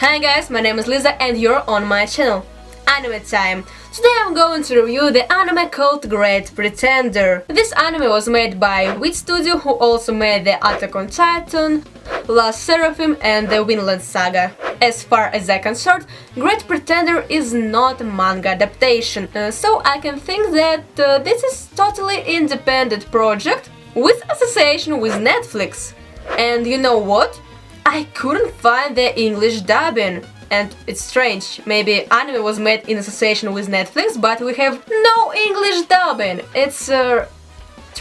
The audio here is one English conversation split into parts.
Hi guys, my name is Lisa and you're on my channel. Anime time. Today I'm going to review the anime called Great Pretender. This anime was made by Wit Studio, who also made the Attack on Titan, Last Seraphim and the Vinland Saga. As far as I'm concerned, Great Pretender is not a manga adaptation, so I can think that this is totally independent project with association with Netflix. And you know what? I couldn't find the English dubbing. And it's strange, maybe anime was made in association with Netflix, but we have no English dubbing. It's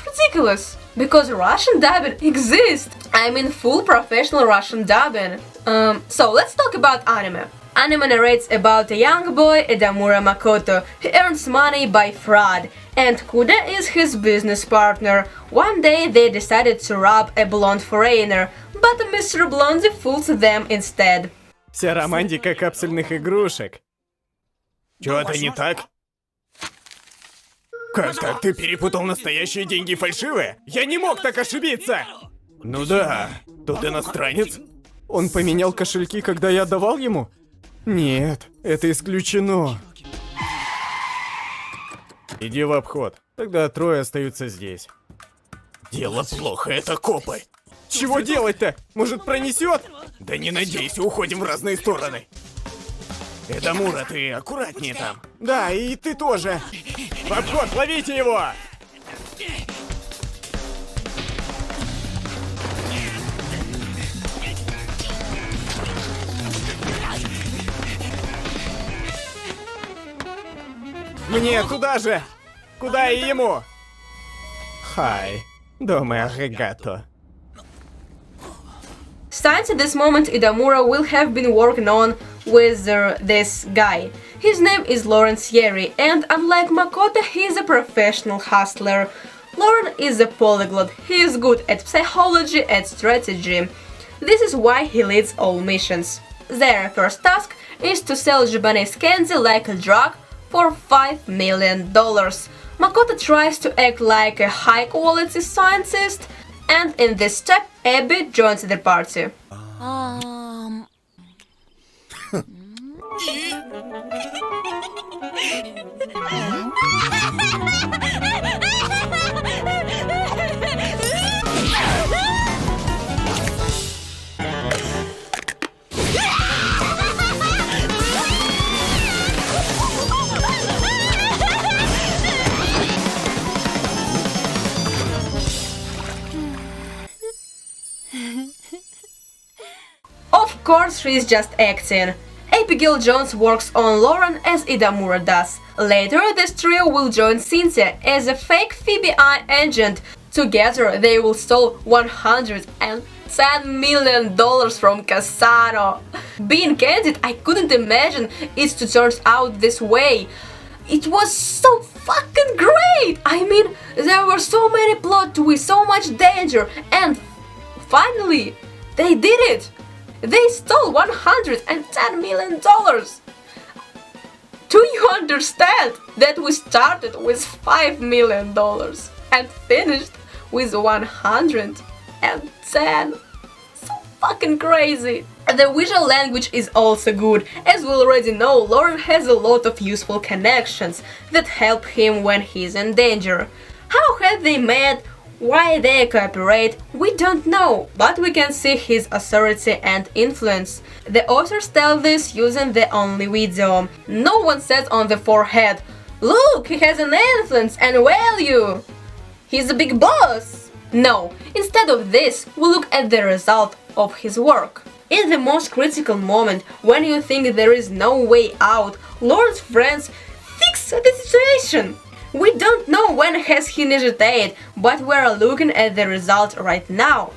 ridiculous, because Russian dubbing exists. I mean full professional Russian dubbing. So let's talk about anime. Anime narrates about a young boy, Edamura Makoto, who earns money by fraud, and Kuda is his business partner. One day they decided to rob a blonde foreigner, but Mr. Blondie fools them instead. Вся романтика капсульных игрушек. Чего-то не так? Как так? Ты перепутал настоящие деньги и фальшивые? Я не мог так ошибиться! Ну да, тот иностранец. Он поменял кошельки, когда я отдавал ему? Нет, это исключено. Иди в обход. Тогда трое остаются здесь. Дело плохо, это копы. Чего делать-то? Может, пронесет? Да не надейся, уходим в разные стороны. Эдамура, ты аккуратнее там. Да, и ты тоже. В обход, ловите его! Мне туда же! Куда и ему? Хай, доме аригато. Since at this moment Edamura will have been working on with this guy. His name is Lawrence Yeri, and unlike Makoto, he is a professional hustler. Lauren is a polyglot. He is good at psychology and strategy. This is why he leads all missions. Their first task is to sell Japanese candy like a drug for $5 million. Makoto tries to act like a high-quality scientist, and in this step, Abby joins the party. Of course, she is just acting. Abigail Jones works on Lauren as Edamura does. Later, this trio will join Cynthia as a fake FBI agent. Together, they will steal $110 million from Casano. Being candid, I couldn't imagine it to turn out this way. It was so fucking great! I mean, there were so many plot twists, so much danger, and finally, they did it! They stole $110 million! Do you understand that we started with $5 million and finished with 110? So fucking crazy! The visual language is also good. As we already know, Lauren has a lot of useful connections that help him when he's in danger. How have they met? Why they cooperate, we don't know, but we can see his authority and influence. The authors tell this using the only video. No one says on the forehead, "Look, he has an influence and value! He's a big boss!" No, instead of this, we look at the result of his work. In the most critical moment, when you think there is no way out, Lauren's friends fix the situation. We don't know when has he initiated, but we're looking at the result right now.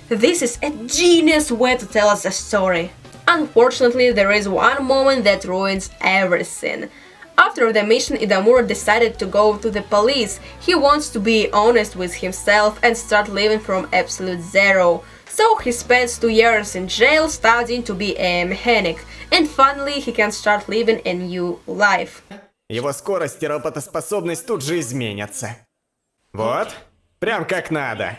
This is a genius way to tell us a story. Unfortunately, there is one moment that ruins everything. After the mission, Edamura decided to go to the police. He wants to be honest with himself and start living from absolute zero. So he spends 2 years in jail studying to be a mechanic, and finally he can start living a new life. Его скорость и работоспособность тут же изменятся. Вот, прям как надо.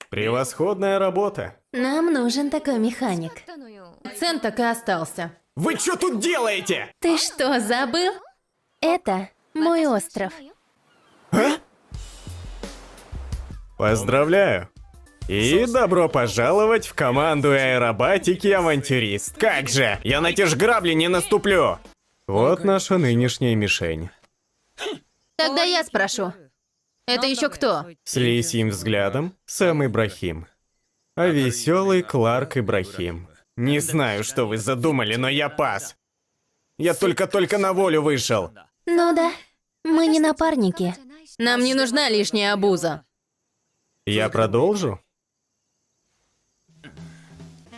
Превосходная работа. Нам нужен такой механик. Цент так и остался. Вы что тут делаете? Ты что, забыл? Это мой остров. Поздравляю. И добро пожаловать в команду аэробатики авантюрист. Как же, я на те ж грабли не наступлю. Вот наша нынешняя мишень. Тогда я спрошу. Это еще кто? С лисьим взглядом Сэм Ибрахим. А веселый Кларк Ибрахим. Не знаю, что вы задумали, но я пас. Я только-только на волю вышел. Ну да, мы не напарники. Нам не нужна лишняя обуза. Я продолжу?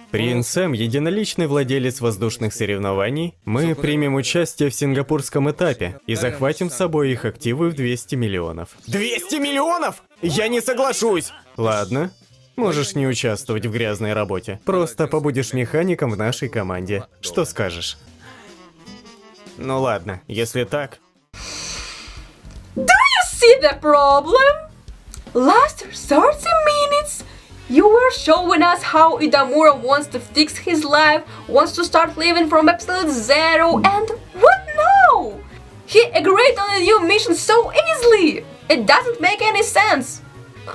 Принц Сэм, единоличный владелец воздушных соревнований, мы примем участие в сингапурском этапе и захватим с собой их активы в 200 миллионов. 200 миллионов? Я не соглашусь! Ладно, можешь не участвовать в грязной работе. Просто побудешь механиком в нашей команде. Что скажешь? Ну ладно, если так... Do you see the problem? Last 30 minutes, you were showing us how Idamura wants to fix his life, wants to start living from absolute zero, and what now? He agreed on a new mission so easily! It doesn't make any sense.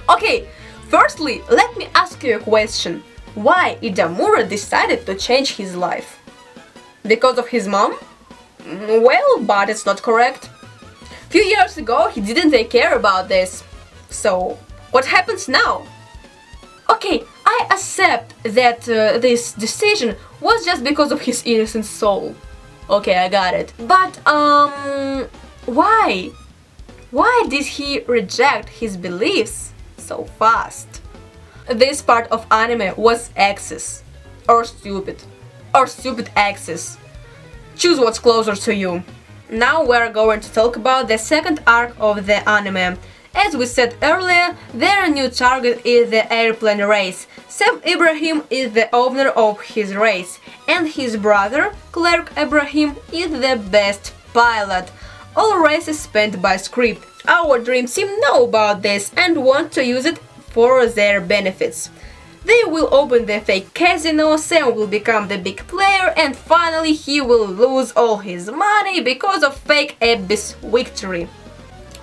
Okay, firstly, let me ask you a question. Why Idamura decided to change his life? Because of his mom? Well, but it's not correct. Few years ago, he didn't take care about this. So, what happens now? Okay, I accept that this decision was just because of his innocent soul. Okay, I got it. But, why? Why did he reject his beliefs so fast? This part of anime was access. Or stupid access. Choose what's closer to you. Now we're going to talk about the second arc of the anime. As we said earlier, their new target is the airplane race. Sam Ibrahim is the owner of his race, and his brother, Clark Ibrahim, is the best pilot. All races spent by script. Our dream team know about this and want to use it for their benefits. They will open the fake casino, Sam will become the big player, and finally he will lose all his money because of fake Abby's victory.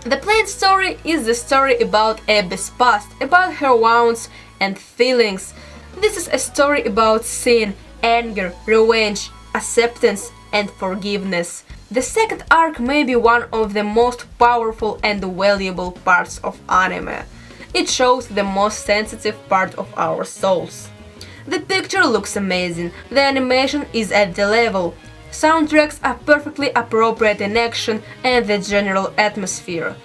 The planned story is the story about Abby's past, about her wounds and feelings. This is a story about sin, anger, revenge, acceptance and forgiveness. The second arc may be one of the most powerful and valuable parts of anime. It shows the most sensitive part of our souls. The picture looks amazing, the animation is at the level, soundtracks are perfectly appropriate in action and the general atmosphere.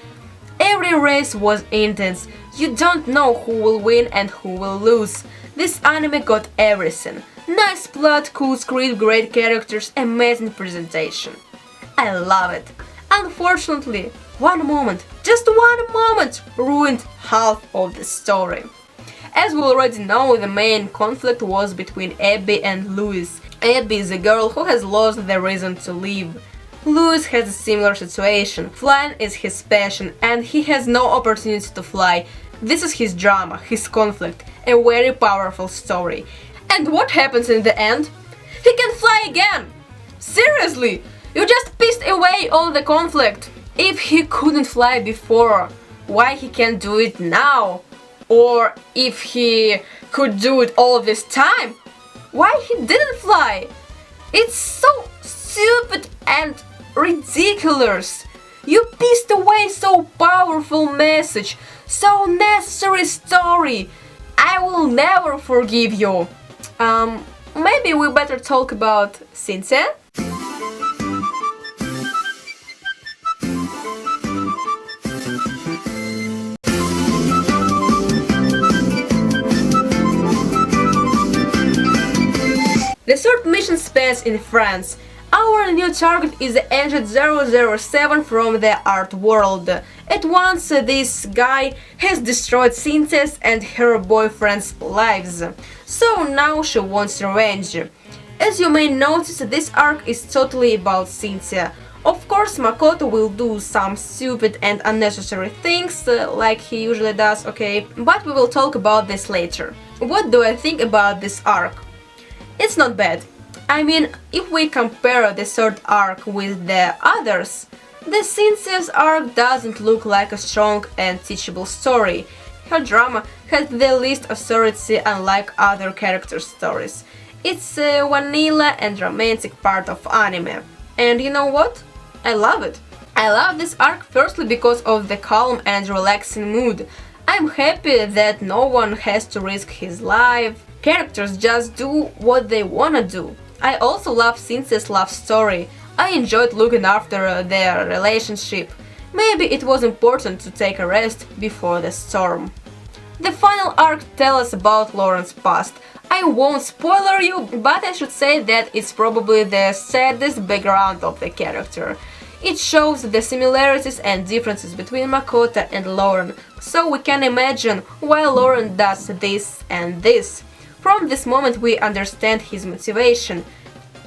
Every race was intense, you don't know who will win and who will lose. This anime got everything. Nice plot, cool script, great characters, amazing presentation. I love it. Unfortunately, one moment, just one moment, ruined half of the story. As we already know, the main conflict was between Abby and Louis. Abby is a girl who has lost the reason to live. Louis has a similar situation. Flying is his passion and he has no opportunity to fly. This is his drama, his conflict, a very powerful story. And what happens in the end? He can fly again! Seriously! You just pissed away all the conflict. If he couldn't fly before, why he can't do it now? Or if he could do it all this time, why he didn't fly? It's so stupid and ridiculous. You pissed away so powerful message, so necessary story. I will never forgive you. Maybe we better talk about Cynthia? The third mission spans in France. Our new target is the Agent 007 from the art world. At once, this guy has destroyed Cynthia's and her boyfriend's lives. So now she wants revenge. As you may notice, this arc is totally about Cynthia. Of course, Makoto will do some stupid and unnecessary things, like he usually does, okay? But we will talk about this later. What do I think about this arc? It's not bad. I mean, if we compare the third arc with the others, the Cynthia arc doesn't look like a strong and teachable story. Her drama has the least authority unlike other character stories. It's a vanilla and romantic part of anime. And you know what? I love it. I love this arc firstly because of the calm and relaxing mood. I'm happy that no one has to risk his life. Characters just do what they wanna do. I also love Cynthia's love story. I enjoyed looking after their relationship. Maybe it was important to take a rest before the storm. The final arc tells us about Lauren's past. I won't spoiler you, but I should say that it's probably the saddest background of the character. It shows the similarities and differences between Makoto and Lauren, so we can imagine why Lauren does this and this. From this moment we understand his motivation.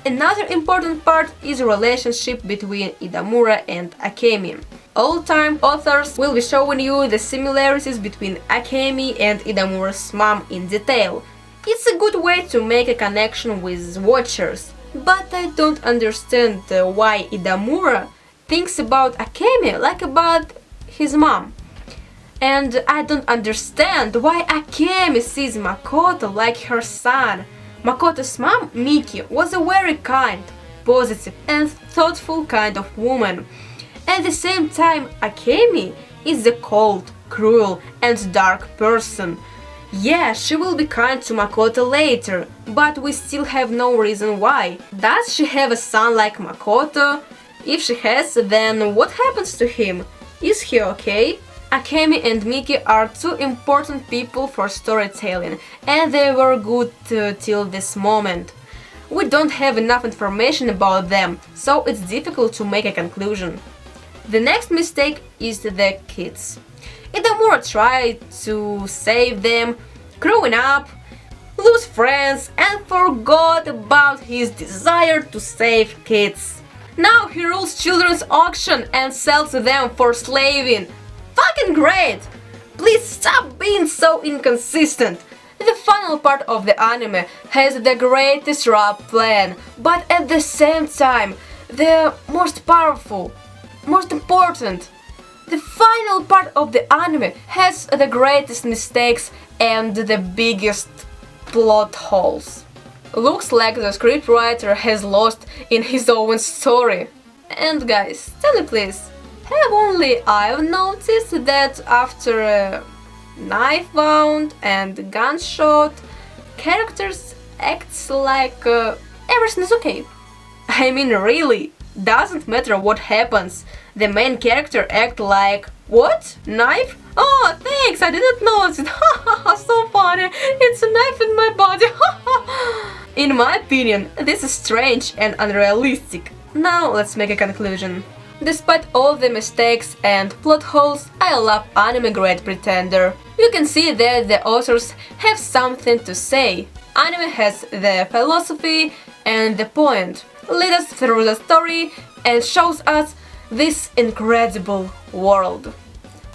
Another important part is the relationship between Idamura and Akemi. All-time authors will be showing you the similarities between Akemi and Idamura's mom in detail. It's a good way to make a connection with watchers, but I don't understand why Idamura thinks about Akemi like about his mom. And I don't understand why Akemi sees Makoto like her son. Makoto's mom, Miki, was a very kind, positive and thoughtful kind of woman. At the same time, Akemi is a cold, cruel and dark person. Yeah, she will be kind to Makoto later, but we still have no reason why. Does she have a son like Makoto? If she has, then what happens to him? Is he okay? Akemi and Miki are two important people for storytelling, and they were good till this moment. We don't have enough information about them, so it's difficult to make a conclusion. The next mistake is the kids. Idamura tried to save them, growing up, lose friends, and forgot about his desire to save kids. Now he rules children's auction and sells them for slaving. Fucking great! Please stop being so inconsistent. The final part of the anime has the greatest rap plan, but at the same time, the most powerful, most important. The final part of the anime has the greatest mistakes and the biggest plot holes. Looks like the scriptwriter has lost in his own story. And guys, tell me please, have only I noticed that after a knife wound and gunshot, characters act like everything is okay? I mean really, doesn't matter what happens, the main character act like, what? Knife? Oh, thanks, I didn't notice it. So funny, it's a knife in my body. In my opinion, this is strange and unrealistic. Now let's make a conclusion. Despite all the mistakes and plot holes, I love anime Great Pretender. You can see that the authors have something to say. Anime has the philosophy and the point, lead us through the story and shows us this incredible world.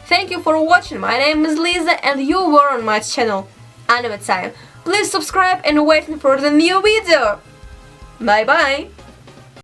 Thank you for watching, my name is Lisa and you were on my channel, Anime Time. Please subscribe and wait for the new video. Bye bye!